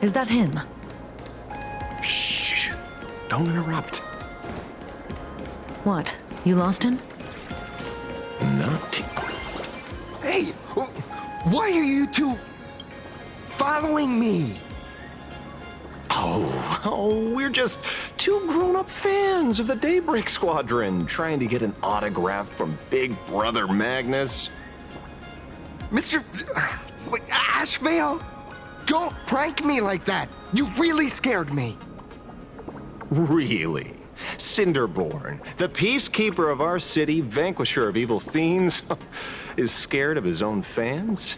Is that him? Shh! Don't interrupt. What? You lost him? Not. Hey! Why are you two following me? Oh, we're just two grown-up fans of the Daybreak Squadron trying to get an autograph from Big Brother Magnus. Mr. Ashvale? Don't prank me like that. You really scared me. Really? Cinderborn, the peacekeeper of our city, vanquisher of evil fiends, is scared of his own fans?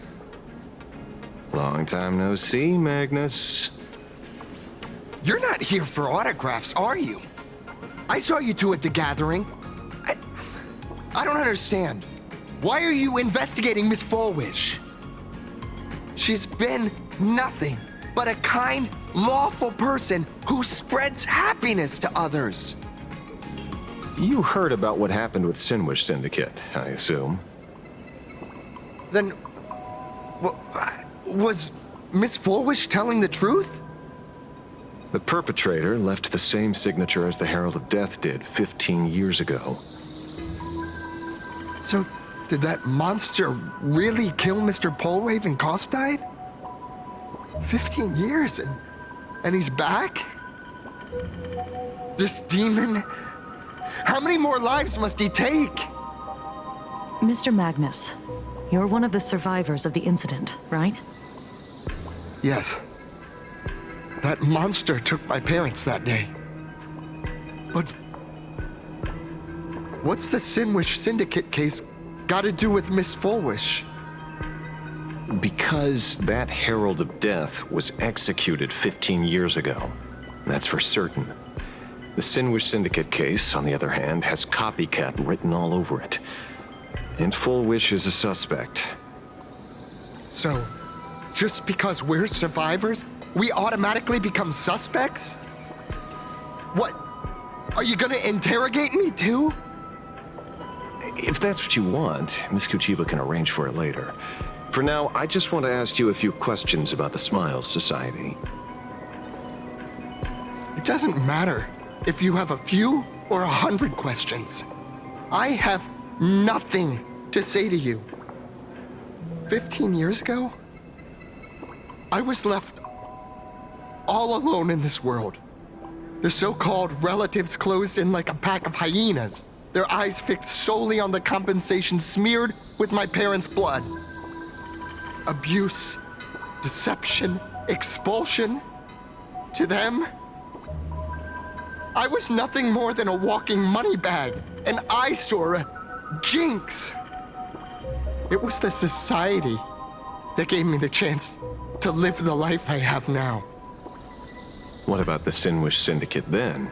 Long time no see, Magnus. You're not here for autographs, are you? I saw you two at the gathering. I don't understand. Why are you investigating Miss Fullwish? She's been nothing but a kind, lawful person who spreads happiness to others. You heard about what happened with Sinwish Syndicate, I assume. Then, was Miss Fullwish telling the truth? The perpetrator left the same signature as the Herald of Death did 15 years ago. So, did that monster really kill Mr. Polwave and Costide? 15 years and he's back? This demon? How many more lives must he take? Mr. Magnus, you're one of the survivors of the incident, right? Yes. That monster took my parents that day. But what's the Sinwish Syndicate case got to do with Miss Fullwish? Because that Herald of Death was executed 15 years ago. That's for certain. The Sinwish Syndicate case, on the other hand, has copycat written all over it. And Fullwish is a suspect. So, just because we're survivors, we automatically become suspects? What? Are you gonna interrogate me too? If that's what you want, Miss Kuchiba can arrange for it later. For now, I just want to ask you a few questions about the Smiles Society. It doesn't matter if you have a few or 100 questions. I have nothing to say to you. 15 years ago, I was left all alone in this world. The so-called relatives closed in like a pack of hyenas, their eyes fixed solely on the compensation smeared with my parents' blood. Abuse, deception, expulsion. To them, I was nothing more than a walking money bag, an eyesore, a jinx. It was the society that gave me the chance to live the life I have now. What about the Sinwish Syndicate then?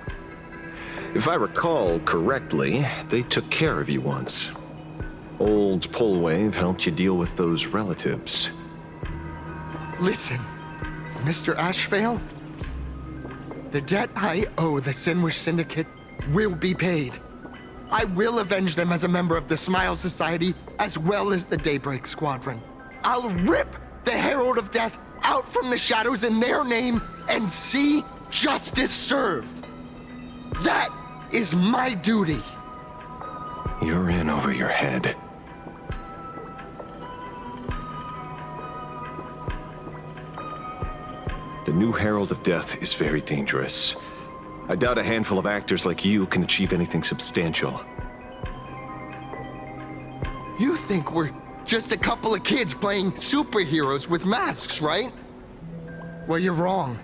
If I recall correctly, they took care of you once. Old Polwave helped you deal with those relatives. Listen, Mr. Ashvale, the debt I owe the Sinwish Syndicate will be paid. I will avenge them as a member of the Smile Society as well as the Daybreak Squadron. I'll rip the Herald of Death out from the shadows in their name and see justice served. That is my duty. You're in over your head. The new Herald of Death is very dangerous. I doubt a handful of actors like you can achieve anything substantial. You think we're just a couple of kids playing superheroes with masks, right? Well, you're wrong.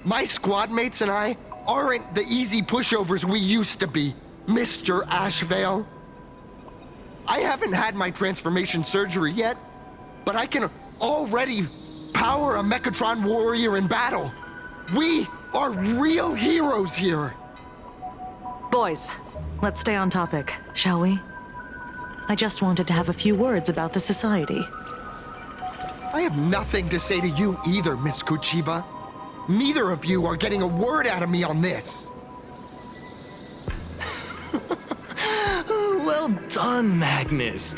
My squad mates and I aren't the easy pushovers we used to be, Mr. Ashvale. I haven't had my transformation surgery yet, but I can already power a Mechatron warrior in battle. We are real heroes here. Boys, let's stay on topic, shall we? I just wanted to have a few words about the society. I have nothing to say to you either, Miss Kuchiba. Neither of you are getting a word out of me on this. Well done, Magnus.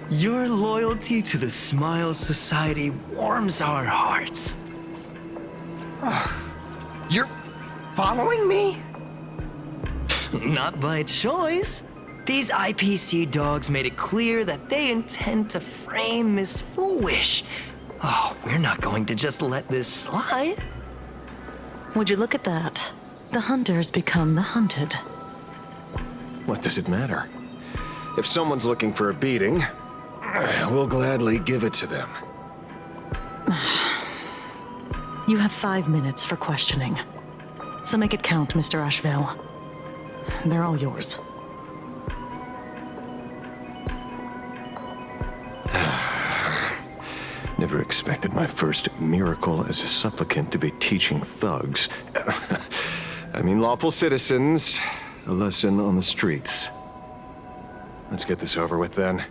Your loyalty to the Smile Society warms our hearts. You're following me? Not by choice. These IPC dogs made it clear that they intend to frame Miss Foolish. Oh, we're not going to just let this slide. Would you look at that? The hunters become the hunted. What does it matter? If someone's looking for a beating, we'll gladly give it to them. You have 5 minutes for questioning. So make it count, Mr. Asheville. They're all yours. Never expected my first miracle as a supplicant to be teaching thugs. I mean lawful citizens, a lesson on the streets. Let's get this over with then.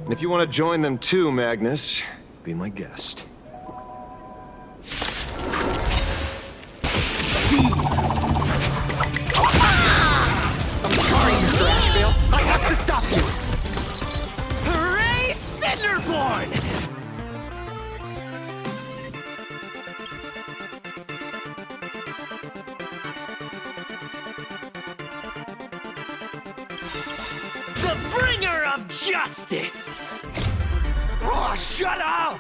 And if you want to join them too, Magnus, be my guest. I'm sorry, Mr. Asheville. I have to stop you. Hooray, Cinderborn! The bringer of justice! Oh, shut up!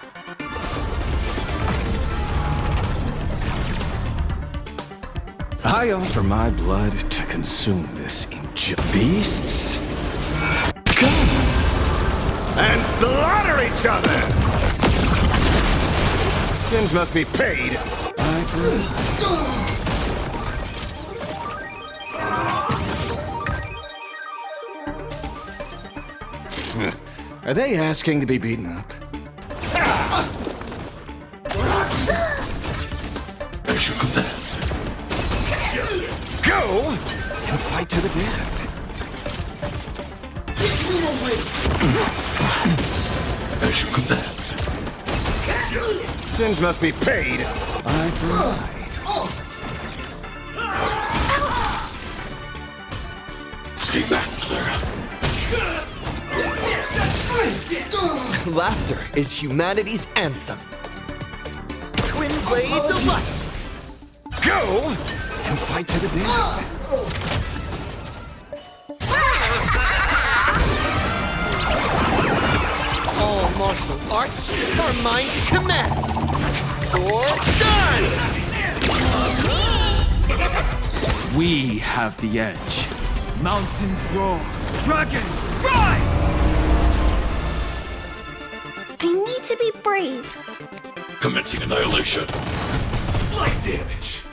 I offer my blood to consume this beasts. Come and slaughter each other. Sins must be paid. Eye for eye. Are they asking to be beaten up? As you command. Go and fight to the death. As you command. Sins must be paid. Eye for eye. Stay back, Clara. Laughter is humanity's anthem. Twin blades of light! Go and fight to the death. All martial arts are mine to command. You're done! We have the edge. Mountains roar, dragons rise! I need to be brave. Commencing annihilation. Light damage.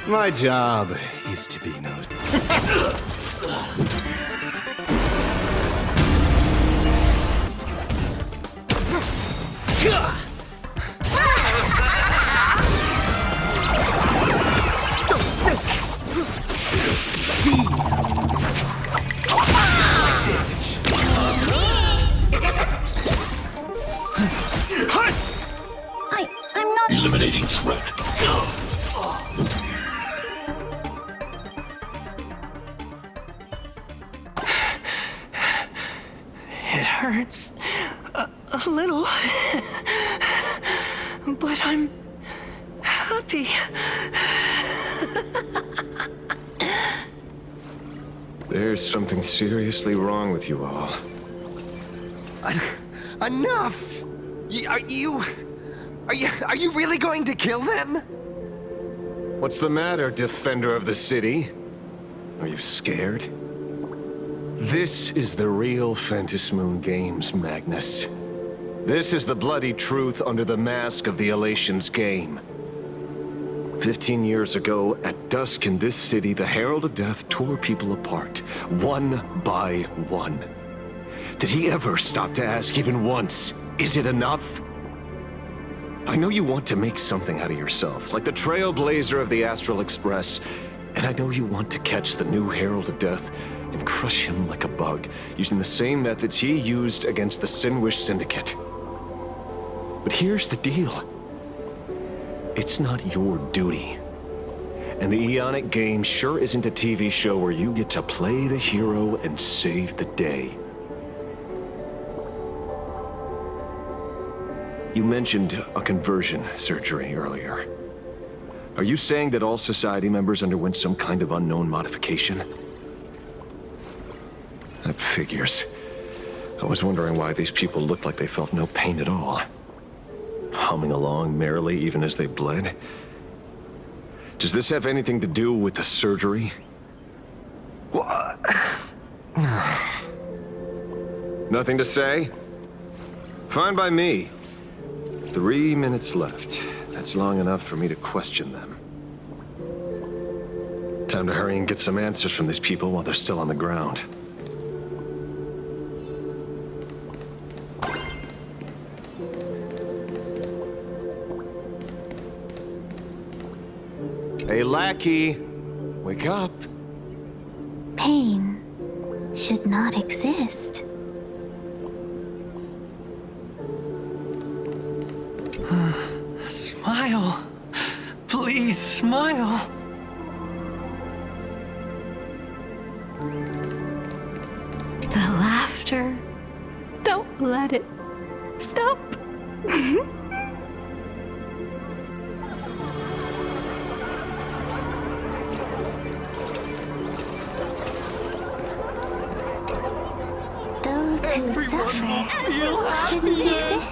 My job is to be no. I'm not. Eliminating threat. It hurts a little, but I'm happy. There's something seriously wrong with you all. Enough! Are you really going to kill them? What's the matter, defender of the city? Are you scared? This is the real Phantasmoon Games, Magnus. This is the bloody truth under the mask of the Elation's game. 15 years ago, at dusk in this city, the Herald of Death tore people apart, one by one. Did he ever stop to ask even once, is it enough? I know you want to make something out of yourself, like the trailblazer of the Astral Express, and I know you want to catch the new Herald of Death and crush him like a bug, using the same methods he used against the Sinwish Syndicate. But here's the deal. It's not your duty. And the Eonic game sure isn't a TV show where you get to play the hero and save the day. You mentioned a conversion surgery earlier. Are you saying that all Society members underwent some kind of unknown modification? That figures. I was wondering why these people looked like they felt no pain at all. Humming along merrily even as they bled. Does this have anything to do with the surgery? What? Nothing to say? Fine by me. 3 minutes left. That's long enough for me to question them. Time to hurry and get some answers from these people while they're still on the ground. Hey, lackey! Wake up! Pain should not exist. Smile. Please smile. The laughter. Don't let it stop. Those who suffer shouldn't exist.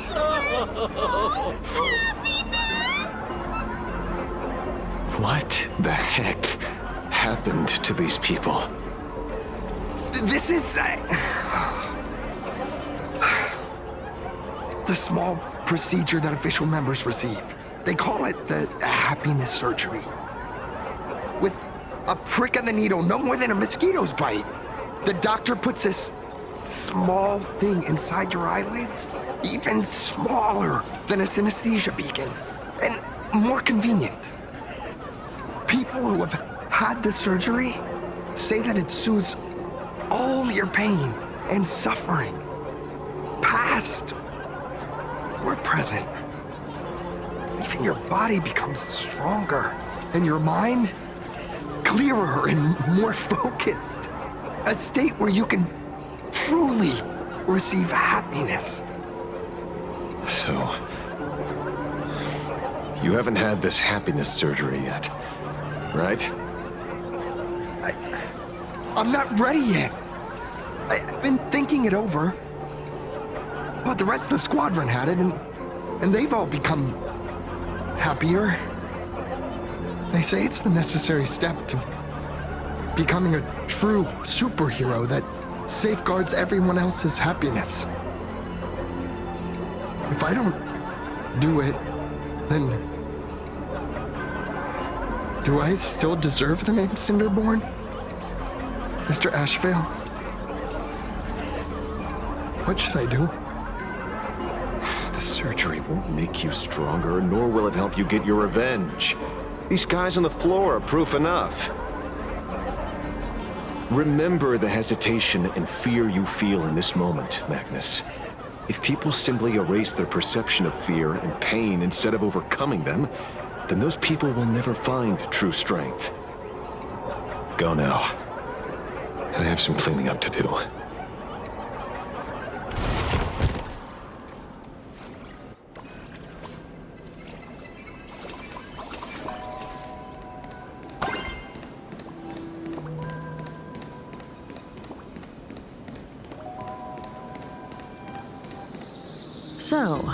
What the heck happened to these people? This is... the small procedure that official members receive. They call it the happiness surgery. With a prick of the needle, no more than a mosquito's bite. The doctor puts this small thing inside your eyelids, even smaller than a synesthesia beacon, and more convenient. People who have had the surgery say that it soothes all your pain and suffering, past or present. Even your body becomes stronger, and your mind clearer and more focused. A state where you can truly receive happiness. So, you haven't had this happiness surgery yet, right? I'm not ready yet. I've been thinking it over. But the rest of the squadron had it, and they've all become happier. They say it's the necessary step to becoming a true superhero that safeguards everyone else's happiness. If I don't do it, then do I still deserve the name Cinderborn? Mr. Ashvale? What should I do? The surgery won't make you stronger, nor will it help you get your revenge. These guys on the floor are proof enough. Remember the hesitation and fear you feel in this moment, Magnus. If people simply erase their perception of fear and pain instead of overcoming them, then those people will never find true strength. Go now. I have some cleaning up to do. So,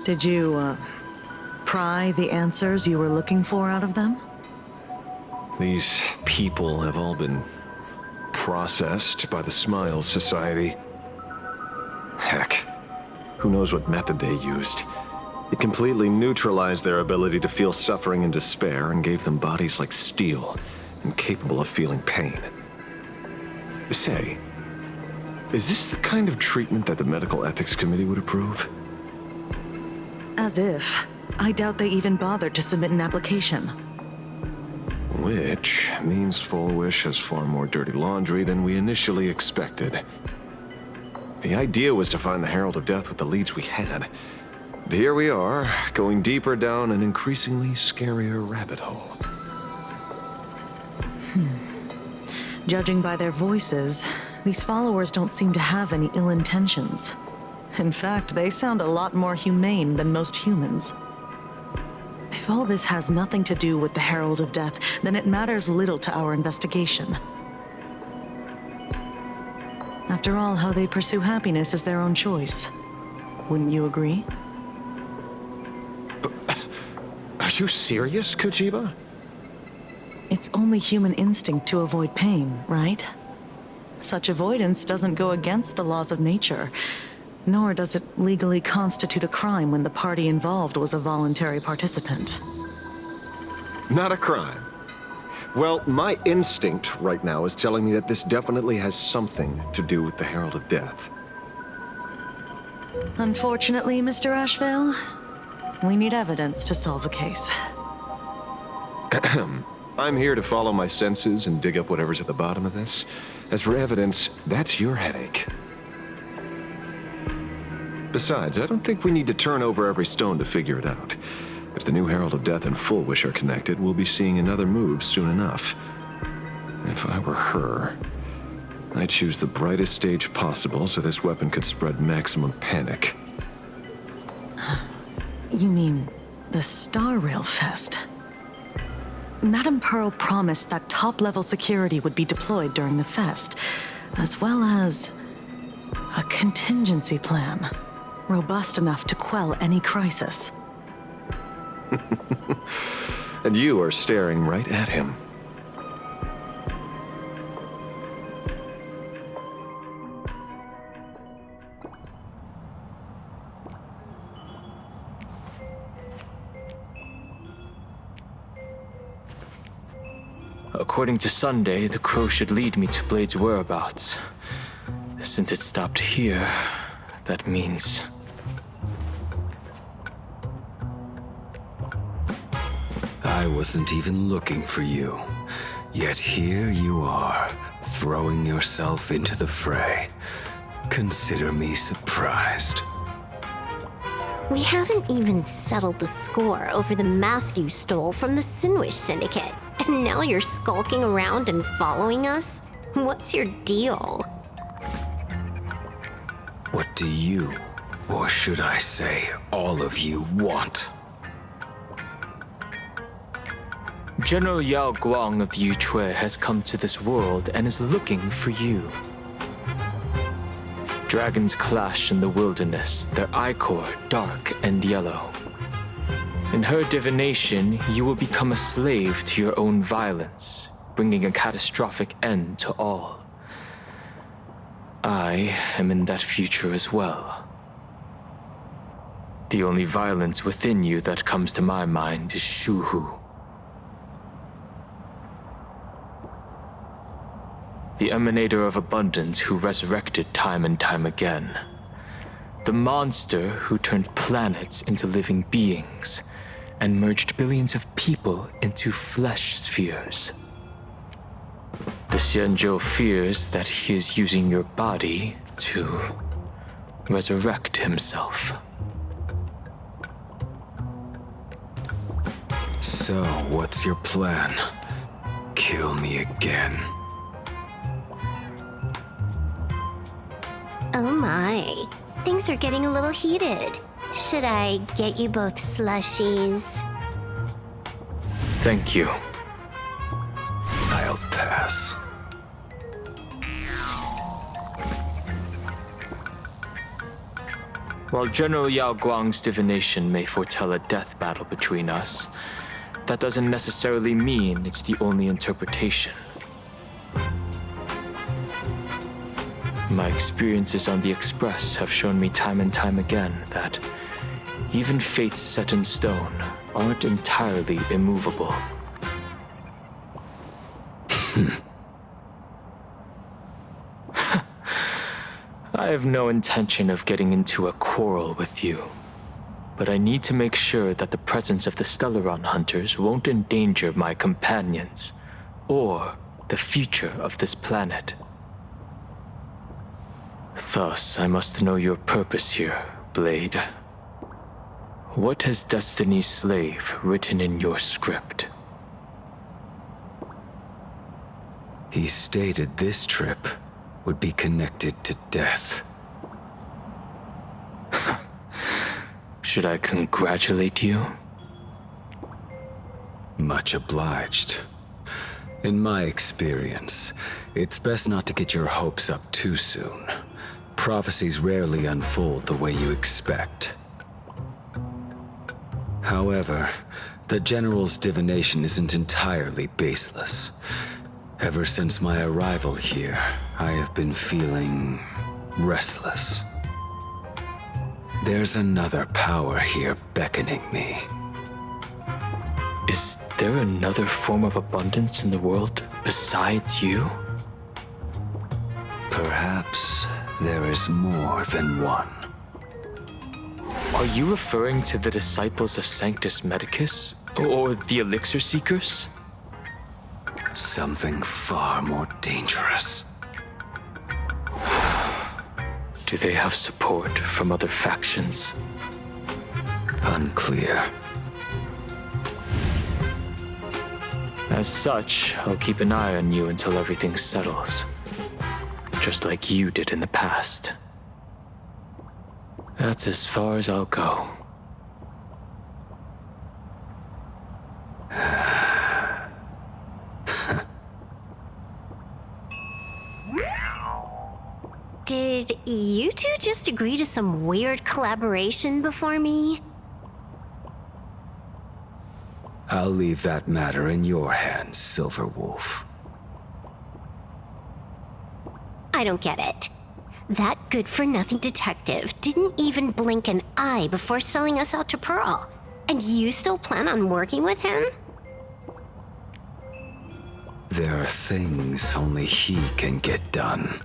did you, pry the answers you were looking for out of them? These people have all been processed by the Smiles Society. Heck, who knows what method they used. It completely neutralized their ability to feel suffering and despair and gave them bodies like steel, incapable of feeling pain. Say, is this the kind of treatment that the Medical Ethics Committee would approve? As if. I doubt they even bothered to submit an application. Which means Full Wish has far more dirty laundry than we initially expected. The idea was to find the Herald of Death with the leads we had. But here we are, going deeper down an increasingly scarier rabbit hole. Judging by their voices, these followers don't seem to have any ill intentions. In fact, they sound a lot more humane than most humans. If all this has nothing to do with the Herald of Death, then it matters little to our investigation. After all, how they pursue happiness is their own choice. Wouldn't you agree? Are you serious, Kojiba? It's only human instinct to avoid pain, right? Such avoidance doesn't go against the laws of nature, nor does it legally constitute a crime when the party involved was a voluntary participant. Not a crime. Well, my instinct right now is telling me that this definitely has something to do with the Herald of Death. Unfortunately, Mr. Ashvale, we need evidence to solve a case. I'm here to follow my senses and dig up whatever's at the bottom of this. As for evidence, that's your headache. Besides, I don't think we need to turn over every stone to figure it out. If the new Herald of Death and Full Wish are connected, we'll be seeing another move soon enough. If I were her, I'd choose the brightest stage possible so this weapon could spread maximum panic. You mean the Star Rail Fest? Madame Pearl promised that top-level security would be deployed during the fest, as well as a contingency plan, robust enough to quell any crisis. And you are staring right at him. According to Sunday, the crow should lead me to Blade's whereabouts. Since it stopped here, that means... I wasn't even looking for you. Yet here you are, throwing yourself into the fray. Consider me surprised. We haven't even settled the score over the mask you stole from the Sinwish Syndicate. And now you're skulking around and following us? What's your deal? What do you, or should I say, all of you want? General Yao Guang of the Yuchui has come to this world and is looking for you. Dragons clash in the wilderness, their ichor dark and yellow. In her divination, you will become a slave to your own violence, bringing a catastrophic end to all. I am in that future as well. The only violence within you that comes to my mind is Shuhu. The emanator of abundance who resurrected time and time again. The monster who turned planets into living beings and merged billions of people into flesh spheres. The Xianzhou fears that he is using your body to resurrect himself. So, what's your plan? Kill me again. Oh my, things are getting a little heated. Should I get you both slushies? Thank you. I'll pass. While General Yao Guang's divination may foretell a death battle between us, that doesn't necessarily mean it's the only interpretation. My experiences on the Express have shown me time and time again that even fates set in stone aren't entirely immovable. I have no intention of getting into a quarrel with you, but I need to make sure that the presence of the Stellaron hunters won't endanger my companions or the future of this planet. Thus, I must know your purpose here, Blade. What has Destiny's Slave written in your script? He stated this trip would be connected to death. Should I congratulate you? Much obliged. In my experience, it's best not to get your hopes up too soon. Prophecies rarely unfold the way you expect. However, the General's divination isn't entirely baseless. Ever since my arrival here, I have been feeling restless. There's another power here beckoning me. Is there another form of abundance in the world besides you? Perhaps there is more than one. Are you referring to the disciples of Sanctus Medicus? Or the Elixir Seekers? Something far more dangerous. Do they have support from other factions? Unclear. As such, I'll keep an eye on you until everything settles. Just like you did in the past. That's as far as I'll go. Did you two just agree to some weird collaboration before me? I'll leave that matter in your hands, Silver Wolf. I don't get it. That good-for-nothing detective didn't even blink an eye before selling us out to Pearl. And you still plan on working with him? There are things only he can get done.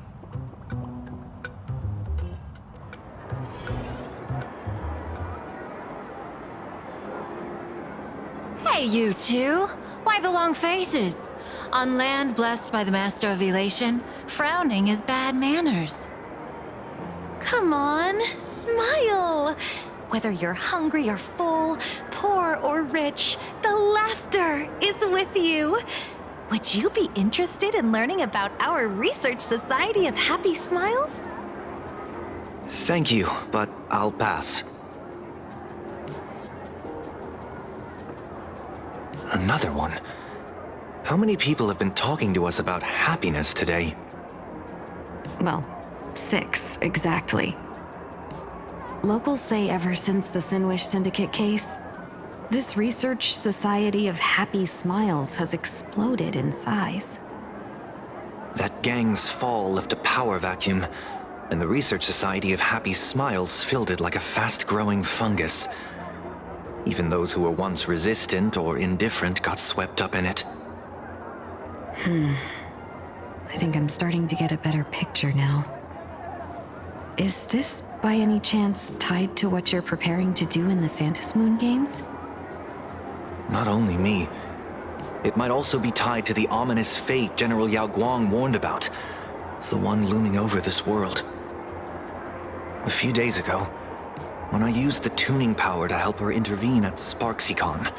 Hey, you two! Why the long faces? On land blessed by the Master of Elation, frowning is bad manners. Come on, smile! Whether you're hungry or full, poor or rich, the laughter is with you. Would you be interested in learning about our Research Society of Happy Smiles? Thank you, but I'll pass. Another one. How many people have been talking to us about happiness today? Well, 6, exactly. Locals say ever since the Sinwish Syndicate case, this Research Society of Happy Smiles has exploded in size. That gang's fall left a power vacuum, and the Research Society of Happy Smiles filled it like a fast-growing fungus. Even those who were once resistant or indifferent got swept up in it. I think I'm starting to get a better picture now. Is this, by any chance, tied to what you're preparing to do in the Phantasmoon games? Not only me. It might also be tied to the ominous fate General Yao Guang warned about. The one looming over this world. A few days ago, when I used the tuning power to help her intervene at SparksyCon,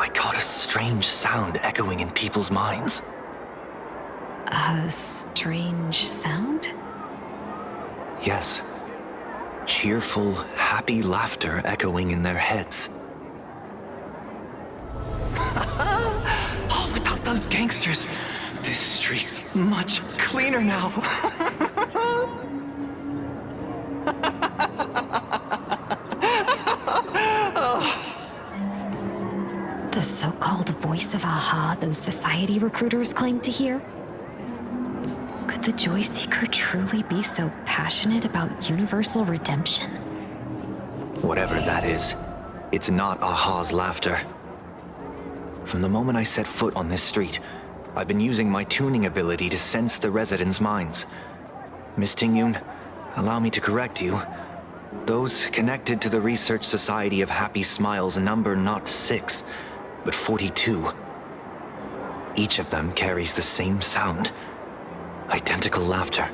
I caught a strange sound echoing in people's minds. A strange sound? Yes. Cheerful, happy laughter echoing in their heads. Oh, without those gangsters, this street's much cleaner now. The so-called voice of Aha those society recruiters claim to hear? Could the Joy Seeker truly be so passionate about universal redemption? Whatever that is, it's not Aha's laughter. From the moment I set foot on this street, I've been using my tuning ability to sense the residents' minds. Miss Tingyun, allow me to correct you. Those connected to the Research Society of Happy Smiles number not 6, but 42. Each of them carries the same sound. Identical laughter,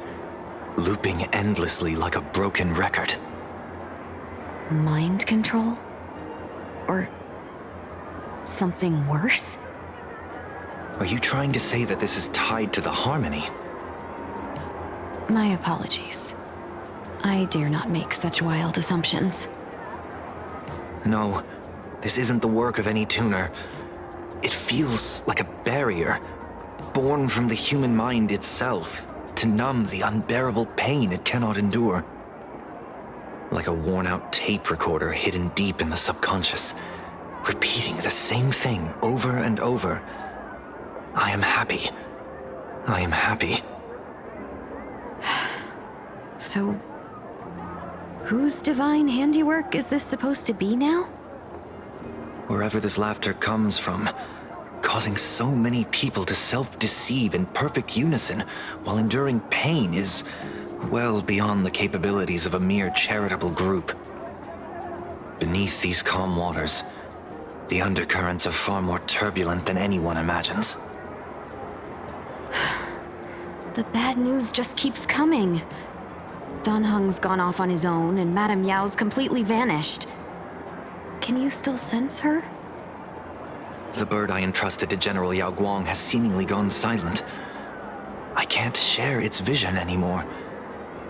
looping endlessly like a broken record. Mind control? Or something worse? Are you trying to say that this is tied to the harmony? My apologies. I dare not make such wild assumptions. No, this isn't the work of any tuner. It feels like a barrier, born from the human mind itself, to numb the unbearable pain it cannot endure. Like a worn-out tape recorder hidden deep in the subconscious, repeating the same thing over and over. I am happy. I am happy. So, whose divine handiwork is this supposed to be now? Wherever this laughter comes from, causing so many people to self-deceive in perfect unison while enduring pain is well beyond the capabilities of a mere charitable group. Beneath these calm waters, the undercurrents are far more turbulent than anyone imagines. The bad news just keeps coming. Dan Heng's gone off on his own, and Madame Yao's completely vanished. Can you still sense her? The bird I entrusted to General Yao Guang has seemingly gone silent. I can't share its vision anymore.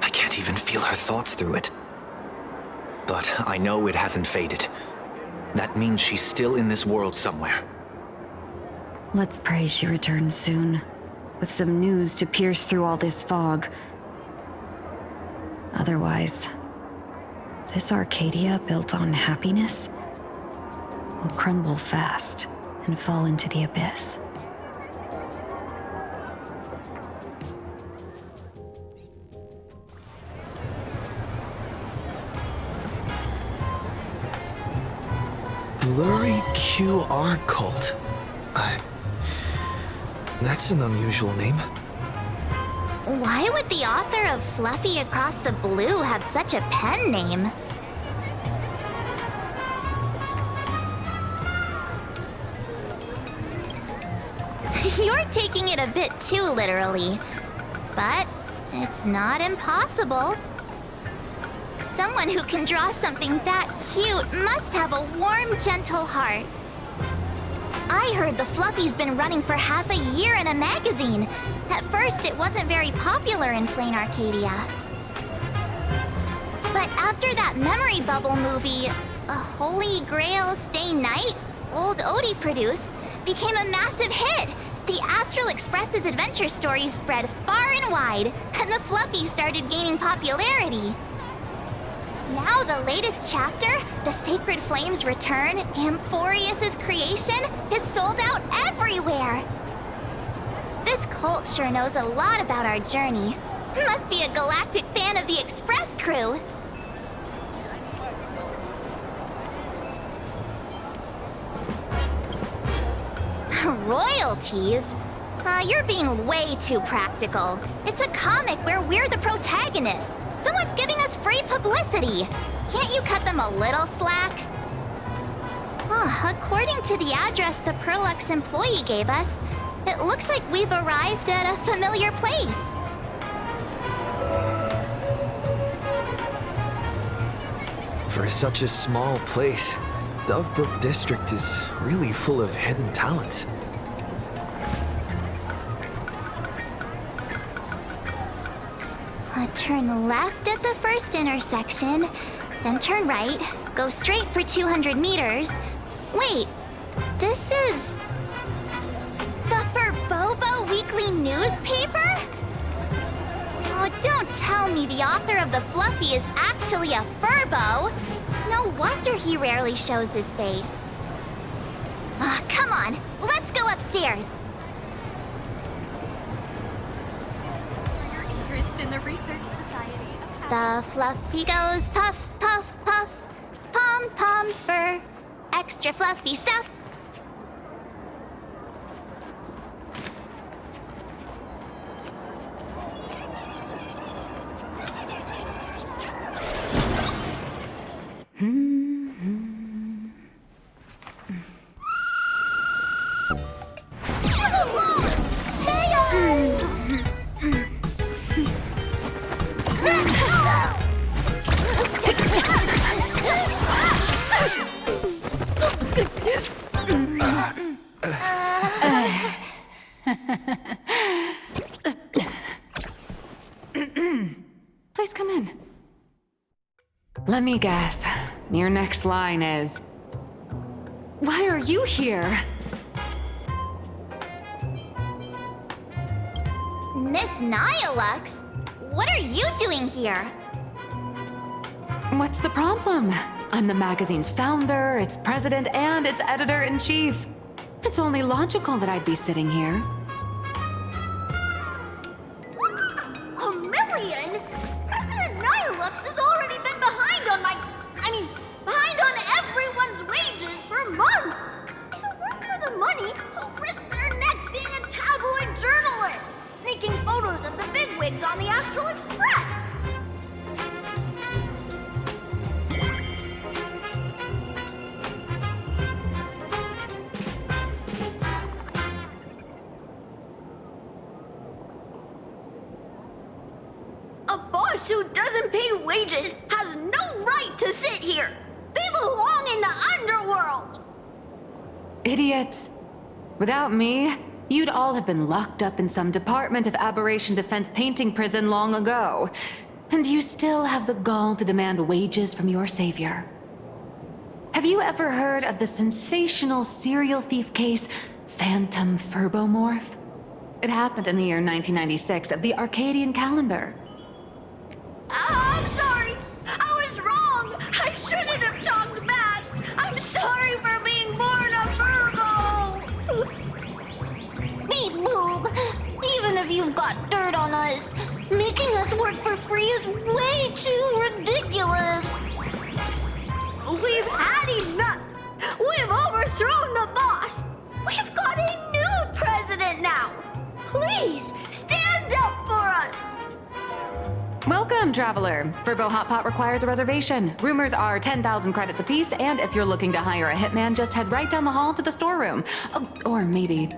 I can't even feel her thoughts through it. But I know it hasn't faded. That means she's still in this world somewhere. Let's pray she returns soon, with some news to pierce through all this fog. Otherwise, this Arcadia built on happiness will crumble fast and fall into the abyss. Blurry QR cult. That's an unusual name. Why would the author of Fluffy Across the Blue have such a pen name? You're taking it a bit too literally. But it's not impossible. Someone who can draw something that cute must have a warm, gentle heart. I heard the Fluffy's been running for half a year in a magazine. At first, it wasn't very popular in Planarcadia. But after that memory bubble movie, A Holy Grail Stay Night, old Odie produced, became a massive hit. The Astral Express's adventure stories spread far and wide, and the Fluffy started gaining popularity. Now the latest chapter, The Sacred Flames Return, Amphorius's creation, is sold out everywhere. This cult sure knows a lot about our journey. Must be a galactic fan of the Express crew. Royalties? You're being way too practical. It's a comic where we're the protagonists. Someone's giving us free publicity. Can't you cut them a little slack? According to the address the Perlux employee gave us, it looks like we've arrived at a familiar place. For such a small place, Dovebrook District is really full of hidden talents. Turn left at the first intersection, then turn right, go straight for 200 meters. Wait, this is... the Furbobo Weekly newspaper? Oh, don't tell me the author of the Fluffy is actually a Furbo. No wonder he rarely shows his face. Come on, let's go upstairs. In the Research Society of The Fluffy goes puff, puff, puff. Pom-poms for extra fluffy stuff. Please come in. Let me guess. Your next line is... Why are you here? Miss Nihilux? What are you doing here? What's the problem? I'm the magazine's founder, its president, and its editor-in-chief. It's only logical that I'd be sitting here. A million? President Nihilux has already been behind on behind on everyone's wages for months. If it weren't for the money, who'd risk their neck being a tabloid journalist, sneaking photos of the bigwigs on the Astral Express? A boss who doesn't pay wages has no right to sit here. They belong in the underworld. Idiots. Without me, you'd all have been locked up in some Department of Aberration Defense painting prison long ago. And you still have the gall to demand wages from your savior. Have you ever heard of the sensational serial thief case, Phantom Furbomorph? It happened in the year 1996 of the Arcadian calendar. I'm sorry. I was wrong. I shouldn't have talked back. I'm sorry for being born a Virgo. Beep boop. Even if you've got dirt on us, making us work for free is way too ridiculous. We've had enough. We've overthrown the boss. We've got a new president now. Please stand up for us. Welcome, traveler. Furbo Hot Pot requires a reservation. Rumors are 10,000 credits apiece, and if you're looking to hire a hitman, just head right down the hall to the storeroom. Oh, or maybe...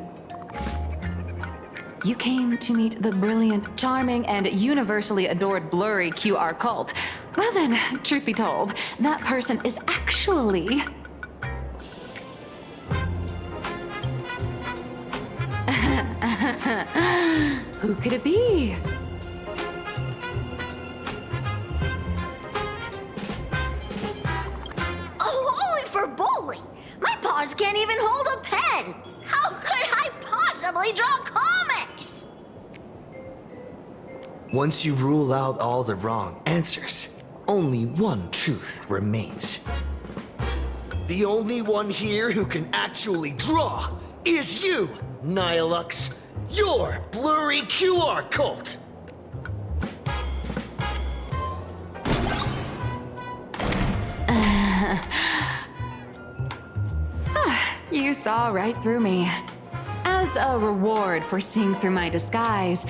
You came to meet the brilliant, charming, and universally adored blurry QR cult. Well then, truth be told, that person is actually... Who could it be? Bowling. My paws can't even hold a pen. How could I possibly draw comics? Once you rule out all the wrong answers, only one truth remains. The only one here who can actually draw is you, Nihilux. Your blurry QR cult. You saw right through me. As a reward for seeing through my disguise,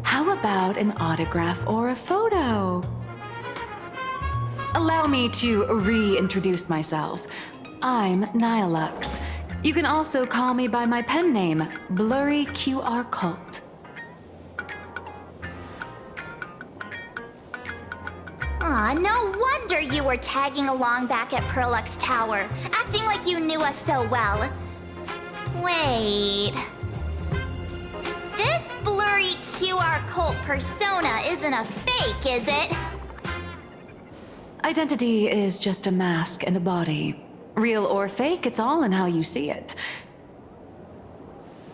how about an autograph or a photo? Allow me to reintroduce myself. I'm Nihilux. You can also call me by my pen name, Blurry QR Cult. Aw, no wonder you were tagging along back at Perlux Tower, acting like you knew us so well. Wait. This blurry QR cult persona isn't a fake, is it? Identity is just a mask and a body. Real or fake, it's all in how you see it.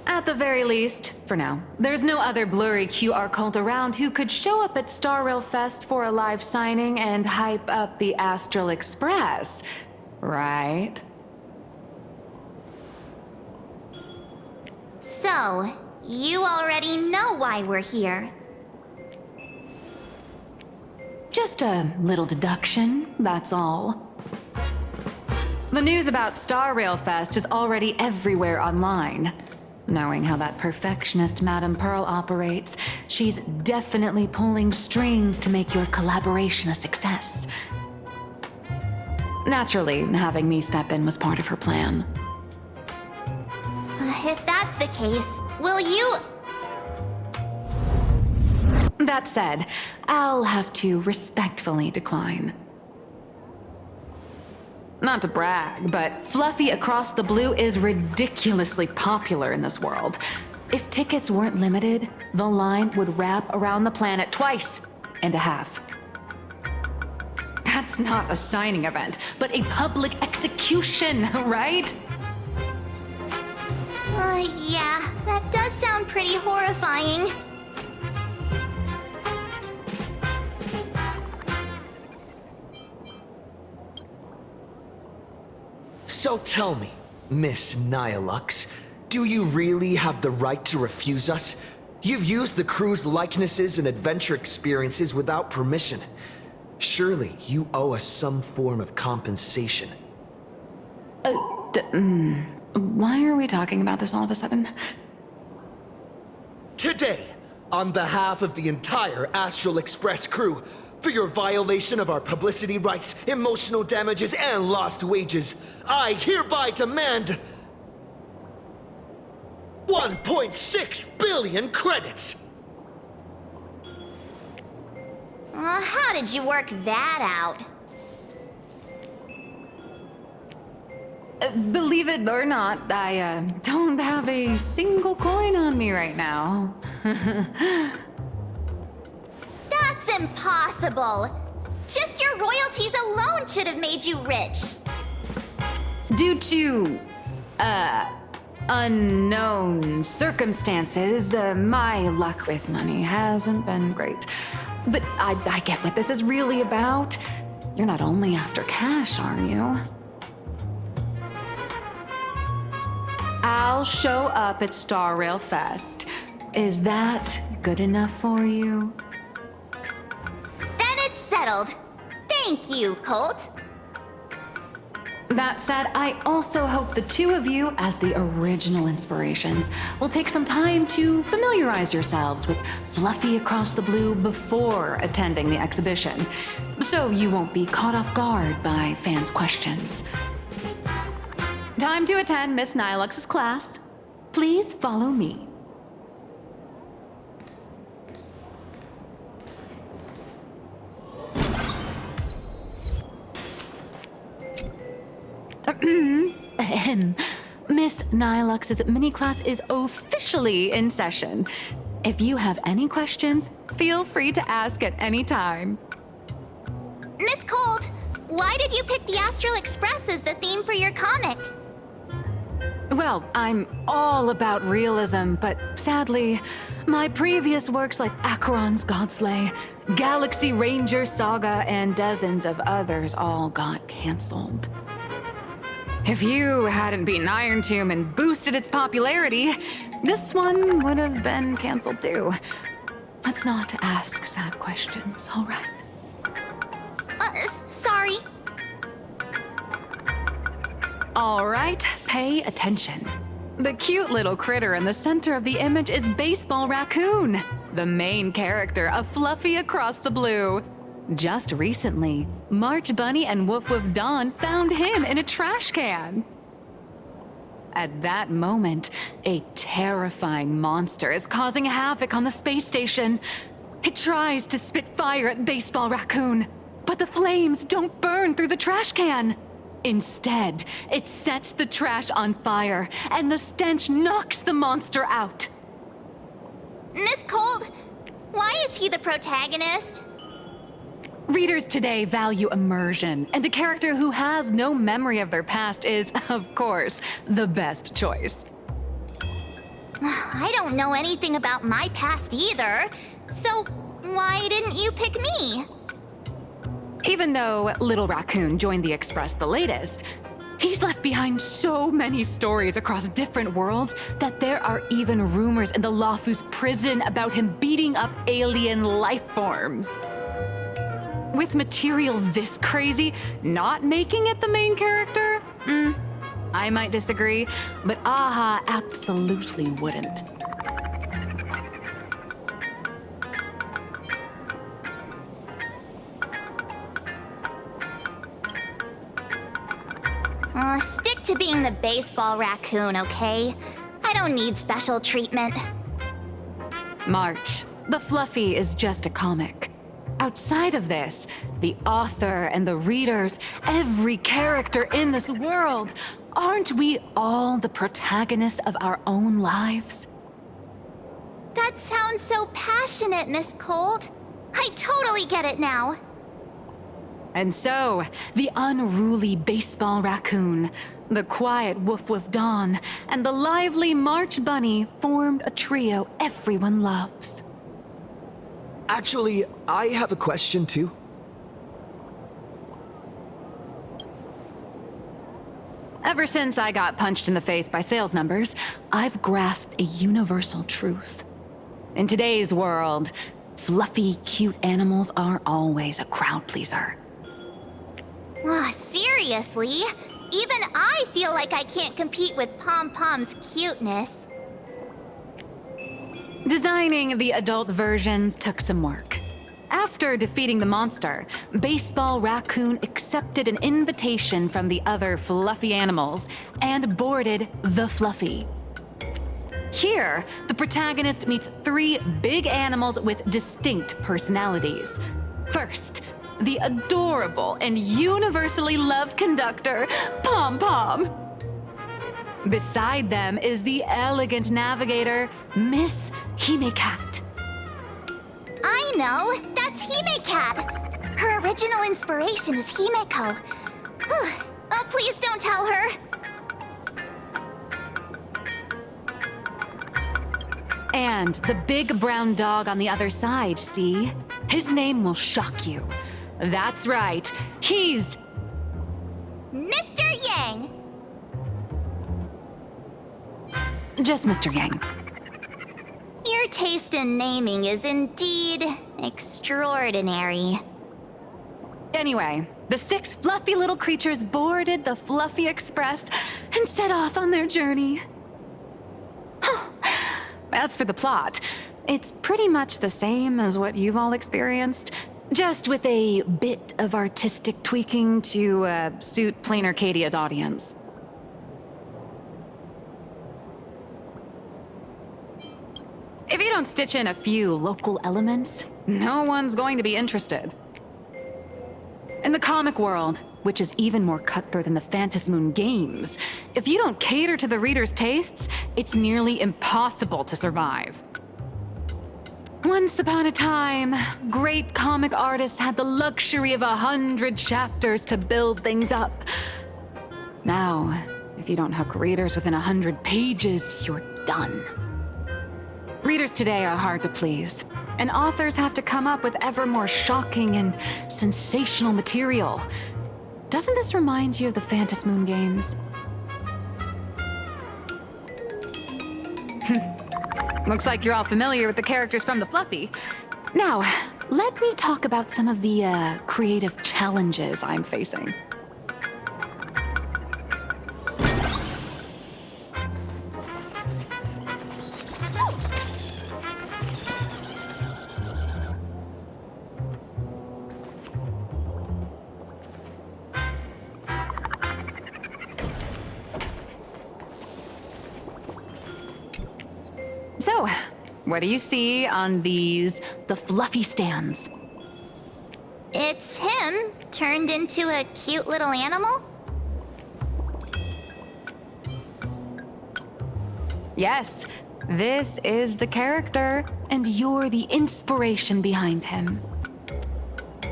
At the very least, for now, there's no other blurry QR cult around who could show up at Star Rail Fest for a live signing and hype up the Astral Express, right? So, you already know why we're here. Just a little deduction, that's all. The news about Star Rail Fest is already everywhere online. Knowing how that perfectionist Madame Pearl operates, she's definitely pulling strings to make your collaboration a success. Naturally, having me step in was part of her plan. If that's the case, will you... That said, I'll have to respectfully decline. Not to brag, but Fluffy Across the Blue is ridiculously popular in this world. If tickets weren't limited, the line would wrap around the planet twice and a half. That's not a signing event, but a public execution, right? Yeah, that does sound pretty horrifying. So tell me, Miss Nihilux, do you really have the right to refuse us? You've used the crew's likenesses and adventure experiences without permission. Surely you owe us some form of compensation. Why are we talking about this all of a sudden? Today, on behalf of the entire Astral Express crew, for your violation of our publicity rights, emotional damages, and lost wages, I hereby demand 1.6 billion credits! How did you work that out? Believe it or not, I don't have a single coin on me right now. That's impossible! Just your royalties alone should have made you rich! Due to, unknown circumstances, my luck with money hasn't been great. But I get what this is really about. You're not only after cash, are you? I'll show up at Star Rail Fest. Is that good enough for you? Then it's settled. Thank you, Colt. That said, I also hope the two of you, as the original inspirations, will take some time to familiarize yourselves with Fluffy Across the Blue before attending the exhibition, so you won't be caught off guard by fans' questions. Time to attend Miss Nihilux's class. Please follow me. Miss Nihilux's mini class is officially in session. If you have any questions, feel free to ask at any time. Miss Colt, why did you pick the Astral Express as the theme for your comic? Well, I'm all about realism, but sadly, my previous works like Acheron's Godslay, Galaxy Ranger Saga, and dozens of others all got canceled. If you hadn't beaten Iron Tomb and boosted its popularity, this one would have been canceled too. Let's not ask sad questions, all right? Sorry. All right, pay attention. The cute little critter in the center of the image is Baseball Raccoon, the main character of Fluffy Across the Blue. Just recently, March Bunny and Woof Woof Dawn found him in a trash can. At that moment, a terrifying monster is causing havoc on the space station. It tries to spit fire at Baseball Raccoon, but the flames don't burn through the trash can. Instead, it sets the trash on fire, and the stench knocks the monster out. Miss Colt, why is he the protagonist? Readers today value immersion, and a character who has no memory of their past is, of course, the best choice. I don't know anything about my past either, so why didn't you pick me? Even though Little Raccoon joined the Express the latest, he's left behind so many stories across different worlds that there are even rumors in the Lafu's prison about him beating up alien life forms. With material this crazy, not making it the main character? I might disagree, but AHA absolutely wouldn't. Stick to being the Baseball Raccoon, okay? I don't need special treatment. March, the Fluffy is just a comic. Outside of this, the author and the readers, every character in this world, aren't we all the protagonists of our own lives? That sounds so passionate, Miss Colt. I totally get it now. And so, the unruly Baseball Raccoon, the quiet Woof Woof Dawn, and the lively March Bunny formed a trio everyone loves. Actually, I have a question too. Ever since I got punched in the face by sales numbers, I've grasped a universal truth. In today's world, fluffy, cute animals are always a crowd pleaser. Seriously? Even I feel like I can't compete with Pom Pom's cuteness. Designing the adult versions took some work. After defeating the monster, Baseball Raccoon accepted an invitation from the other fluffy animals and boarded the Fluffy. Here, the protagonist meets 3 big animals with distinct personalities. First, the adorable and universally loved conductor, Pom Pom. Beside them is the elegant navigator, Miss Hime-Cat. I know! That's Hime-Cat! Her original inspiration is Himeko. Oh, please don't tell her! And the big brown dog on the other side, see? His name will shock you. That's right, he's... Mr. Yang! Just Mr. Yang. Your taste in naming is indeed extraordinary. Anyway, the 6 fluffy little creatures boarded the Fluffy Express and set off on their journey. As for the plot, it's pretty much the same as what you've all experienced, just with a bit of artistic tweaking to suit Planarcadia's audience. If you don't stitch in a few local elements, no one's going to be interested. In the comic world, which is even more cutthroat than the Phantasmoon games, if you don't cater to the reader's tastes, it's nearly impossible to survive. Once upon a time, great comic artists had the luxury of 100 chapters to build things up. Now, if you don't hook readers within 100 pages, you're done. Readers today are hard to please, and authors have to come up with ever more shocking and sensational material. Doesn't this remind you of the Phantasmoon games? Looks like you're all familiar with the characters from the Fluffy. Now, let me talk about some of the creative challenges I'm facing. So, what do you see on the Fluffy stands? It's him, turned into a cute little animal? Yes, this is the character, and you're the inspiration behind him.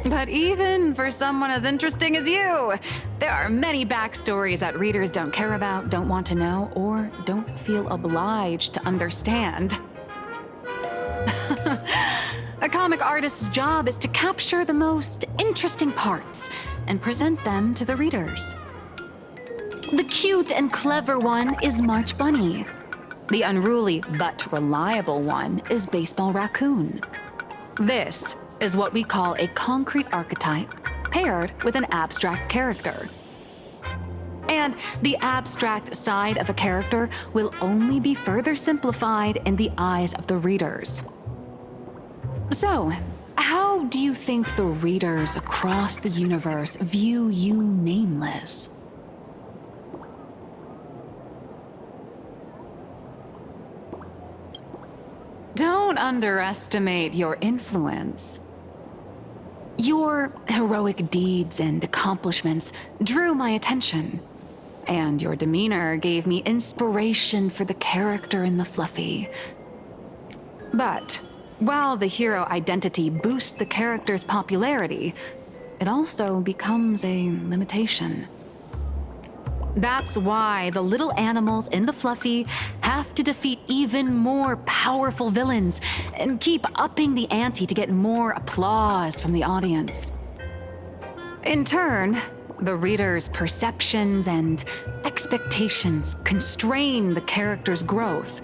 But even for someone as interesting as you, there are many backstories that readers don't care about, don't want to know, or don't feel obliged to understand. A comic artist's job is to capture the most interesting parts and present them to the readers. The cute and clever one is March Bunny. The unruly but reliable one is Baseball Raccoon. This is what we call a concrete archetype paired with an abstract character. And the abstract side of a character will only be further simplified in the eyes of the readers. So, how do you think the readers across the universe view you nameless? Don't underestimate your influence. Your heroic deeds and accomplishments drew my attention, and your demeanor gave me inspiration for the character in the Fluffy. But while the hero identity boosts the character's popularity, it also becomes a limitation. That's why the little animals in the Fluffy have to defeat even more powerful villains and keep upping the ante to get more applause from the audience. In turn, The reader's perceptions and expectations constrain the character's growth.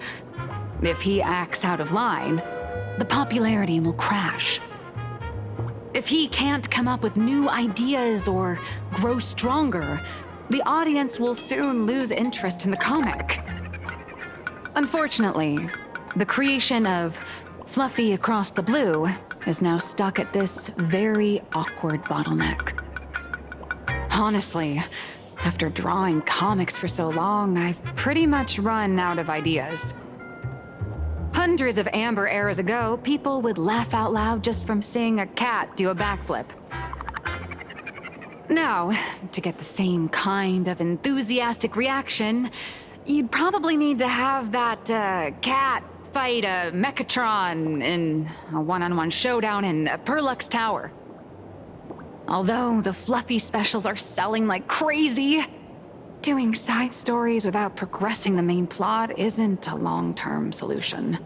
If he acts out of line, the popularity will crash. If he can't come up with new ideas or grow stronger, the audience will soon lose interest in the comic. Unfortunately, the creation of Fluffy Across the Blue is now stuck at this very awkward bottleneck. Honestly, after drawing comics for so long, I've pretty much run out of ideas. Hundreds of amber eras ago, people would laugh out loud just from seeing a cat do a backflip. Now, to get the same kind of enthusiastic reaction, you'd probably need to have that cat fight a Mechatron in a one-on-one showdown in Perlux Tower. Although the Fluffy specials are selling like crazy, doing side stories without progressing the main plot isn't a long-term solution.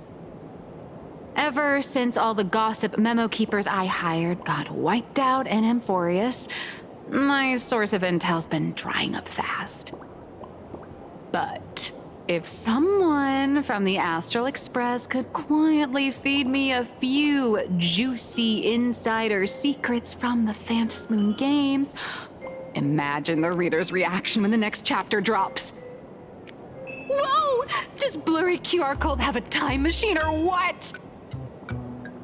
Ever since all the gossip memo keepers I hired got wiped out in Amphorius, my source of intel's been drying up fast. But if someone from the Astral Express could quietly feed me a few juicy insider secrets from the Phantasmoon games, imagine the reader's reaction when the next chapter drops. Whoa! Does Blurry QR Code have a time machine or what?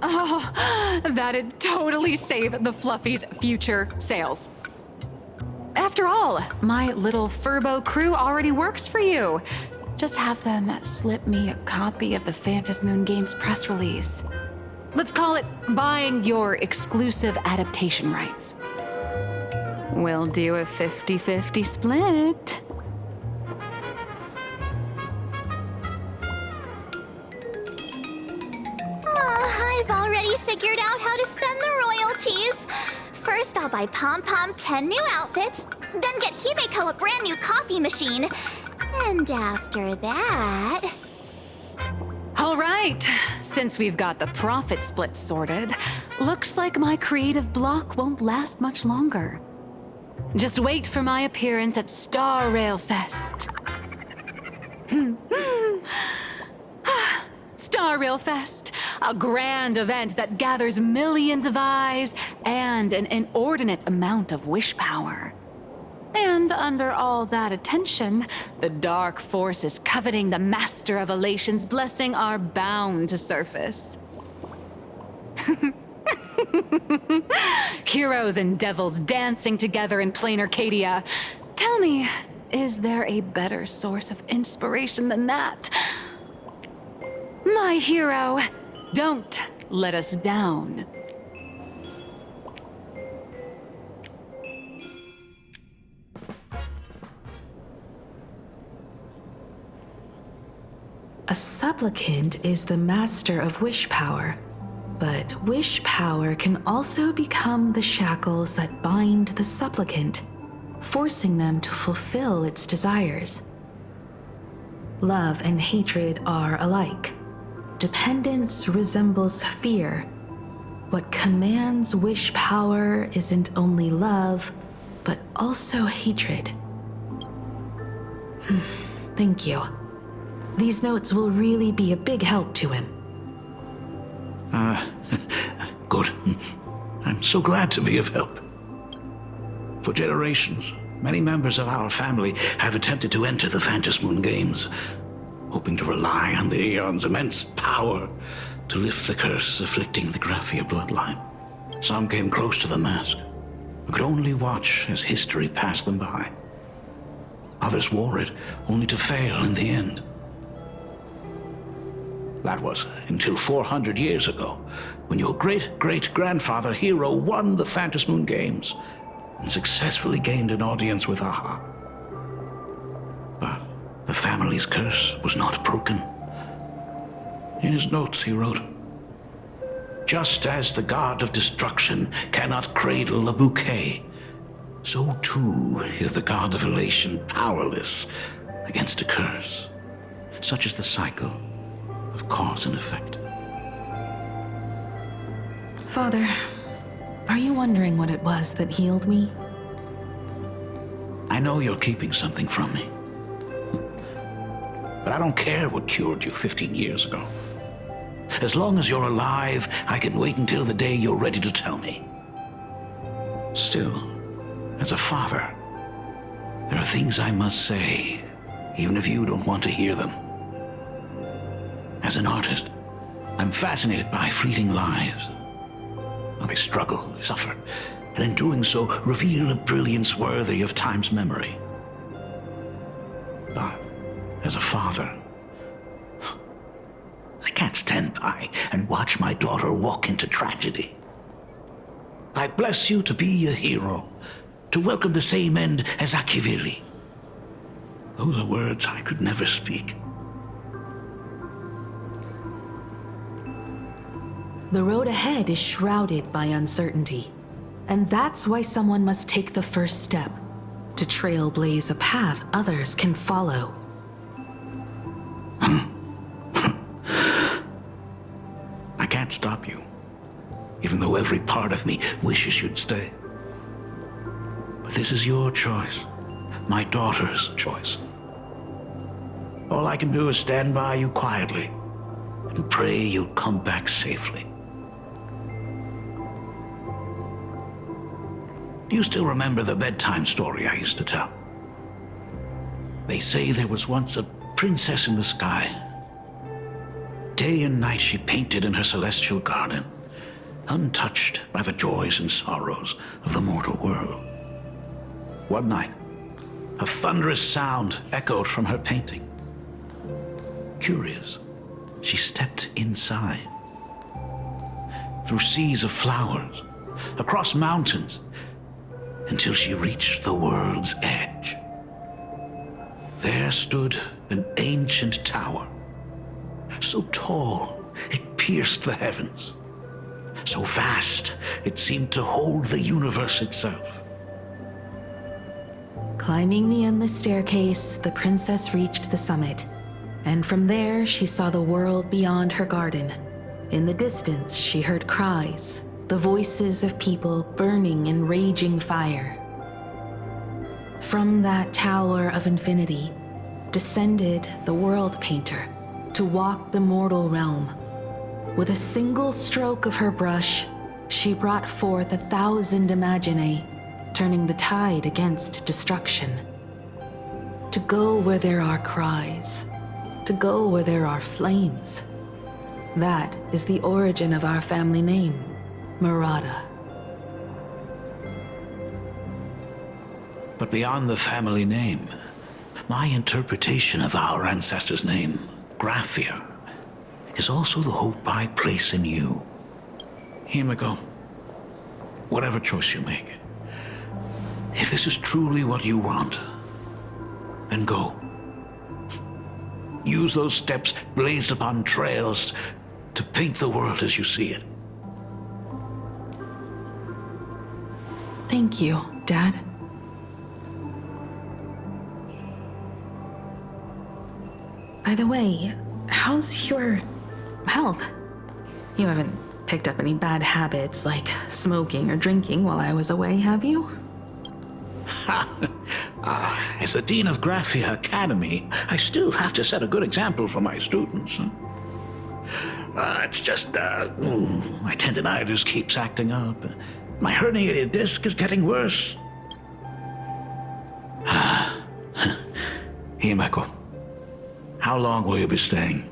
Oh, that'd totally save the Fluffy's future sales. After all, my little Furbo crew already works for you. Just have them slip me a copy of the Phantasmoon Games press release. Let's call it buying your exclusive adaptation rights. We'll do a 50-50 split. I've already figured out how to spend the royalties. First, I'll buy Pom Pom 10 new outfits, then get Himeko a brand new coffee machine. And after that... All right, since we've got the profit split sorted, looks like my creative block won't last much longer. Just wait for my appearance at Star Rail Fest. Star Rail Fest, a grand event that gathers millions of eyes and an inordinate amount of wish power. And under all that attention, the dark forces coveting the Master of Elation's blessing are bound to surface. Heroes and devils dancing together in Planarcadia. Tell me, is there a better source of inspiration than that? My hero, don't let us down. A supplicant is the master of wish power, but wish power can also become the shackles that bind the supplicant, forcing them to fulfill its desires. Love and hatred are alike. Dependence resembles fear. What commands wish power isn't only love, but also hatred. Thank you. These notes will really be a big help to him. Good. I'm so glad to be of help. For generations, many members of our family have attempted to enter the Phantasmoon Games, hoping to rely on the Aeon's immense power to lift the curse afflicting the Graphia bloodline. Some came close to the mask, but could only watch as history passed them by. Others wore it, only to fail in the end. That was until 400 years ago, when your great-great-grandfather Hero won the Phantasmoon Games and successfully gained an audience with Aha. But the family's curse was not broken. In his notes, he wrote, "Just as the god of destruction cannot cradle a bouquet, so too is the god of elation powerless against a curse. Such is the cycle of cause and effect." Father, are you wondering what it was that healed me? I know you're keeping something from me. But I don't care what cured you 15 years ago. As long as you're alive, I can wait until the day you're ready to tell me. Still, as a father, there are things I must say, even if you don't want to hear them. As an artist, I'm fascinated by fleeting lives. How they struggle, they suffer, and in doing so, reveal a brilliance worthy of time's memory. But as a father, I can't stand by and watch my daughter walk into tragedy. I bless you to be a hero, to welcome the same end as Akiviri. Those are words I could never speak. The road ahead is shrouded by uncertainty, and that's why someone must take the first step, to trailblaze a path others can follow. I can't stop you, even though every part of me wishes you'd stay. But this is your choice, my daughter's choice. All I can do is stand by you quietly and pray you'll come back safely. Do you still remember the bedtime story I used to tell? They say there was once a princess in the sky. Day and night she painted in her celestial garden, untouched by the joys and sorrows of the mortal world. One night, a thunderous sound echoed from her painting. Curious, she stepped inside. Through seas of flowers, across mountains, until she reached the world's edge. There stood an ancient tower, so tall it pierced the heavens, so vast it seemed to hold the universe itself. Climbing the endless staircase, the princess reached the summit, and from there she saw the world beyond her garden. In the distance, she heard cries, the voices of people burning in raging fire. From that tower of infinity descended the world painter to walk the mortal realm. With a single stroke of her brush, she brought forth 1,000 imaginae, turning the tide against destruction. To go where there are cries, to go where there are flames. That is the origin of our family name, Murata. But beyond the family name, my interpretation of our ancestors' name, Graphia, is also the hope I place in you. Himiko, whatever choice you make, if this is truly what you want, then go. Use those steps blazed upon trails to paint the world as you see it. Thank you, Dad. By the way, how's your health? You haven't picked up any bad habits like smoking or drinking while I was away, have you? As the Dean of Graphia Academy, I still have to set a good example for my students. It's just, my tendinitis keeps acting up. My herniated disc is getting worse. Himeko, how long will you be staying?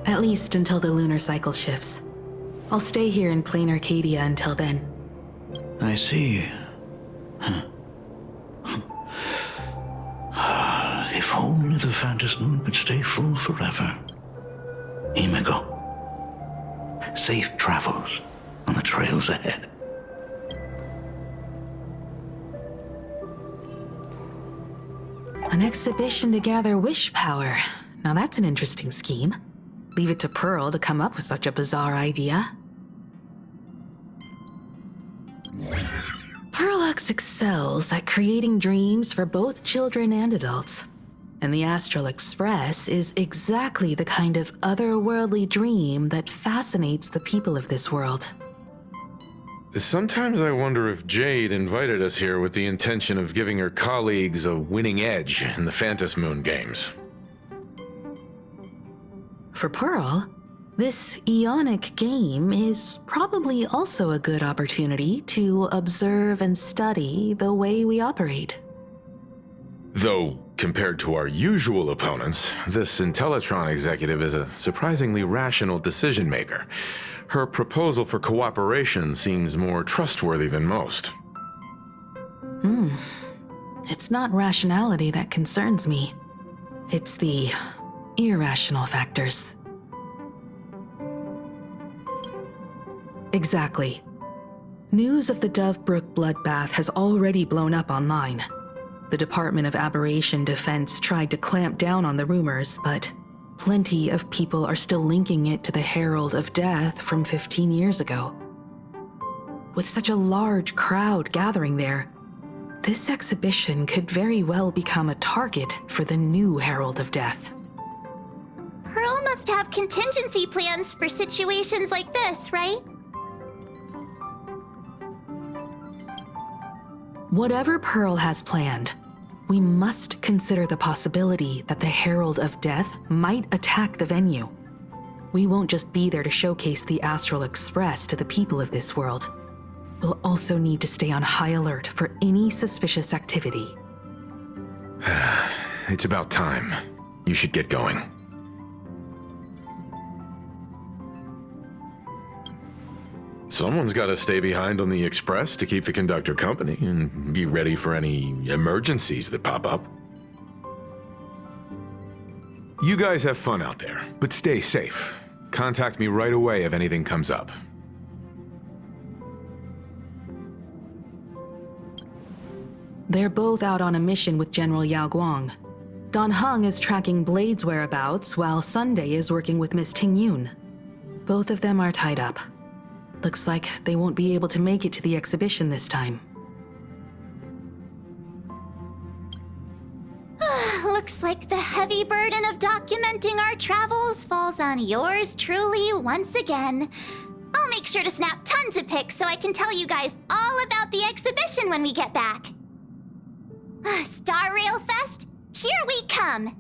At least until the lunar cycle shifts. I'll stay here in Planarcadia until then. I see. If only the Phantom Moon could stay full forever. Himeko, safe travels on the trails ahead. An exhibition to gather wish power. Now that's an interesting scheme. Leave it to Pearl to come up with such a bizarre idea. Perlux excels at creating dreams for both children and adults. And the Astral Express is exactly the kind of otherworldly dream that fascinates the people of this world. Sometimes I wonder if Jade invited us here with the intention of giving her colleagues a winning edge in the Phantom Moon games. For Pearl, this Ionic game is probably also a good opportunity to observe and study the way we operate. Though, compared to our usual opponents, this Intellitron executive is a surprisingly rational decision maker. Her proposal for cooperation seems more trustworthy than most. It's not rationality that concerns me. It's the irrational factors. Exactly. News of the Dovebrook bloodbath has already blown up online. The Department of Aberration Defense tried to clamp down on the rumors, but plenty of people are still linking it to the Herald of Death from 15 years ago. With such a large crowd gathering there, this exhibition could very well become a target for the new Herald of Death. Pearl must have contingency plans for situations like this, right? Whatever Pearl has planned, we must consider the possibility that the Herald of Death might attack the venue. We won't just be there to showcase the Astral Express to the people of this world. We'll also need to stay on high alert for any suspicious activity. It's about time. You should get going. Someone's got to stay behind on the Express to keep the conductor company and be ready for any emergencies that pop up. You guys have fun out there, but stay safe. Contact me right away if anything comes up. They're both out on a mission with General Yao Guang. Dan Heng is tracking Blade's whereabouts, while Sunday is working with Miss Ting Yun. Both of them are tied up. Looks like they won't be able to make it to the exhibition this time. Looks like the heavy burden of documenting our travels falls on yours truly once again. I'll make sure to snap tons of pics so I can tell you guys all about the exhibition when we get back. Star Rail Fest, here we come!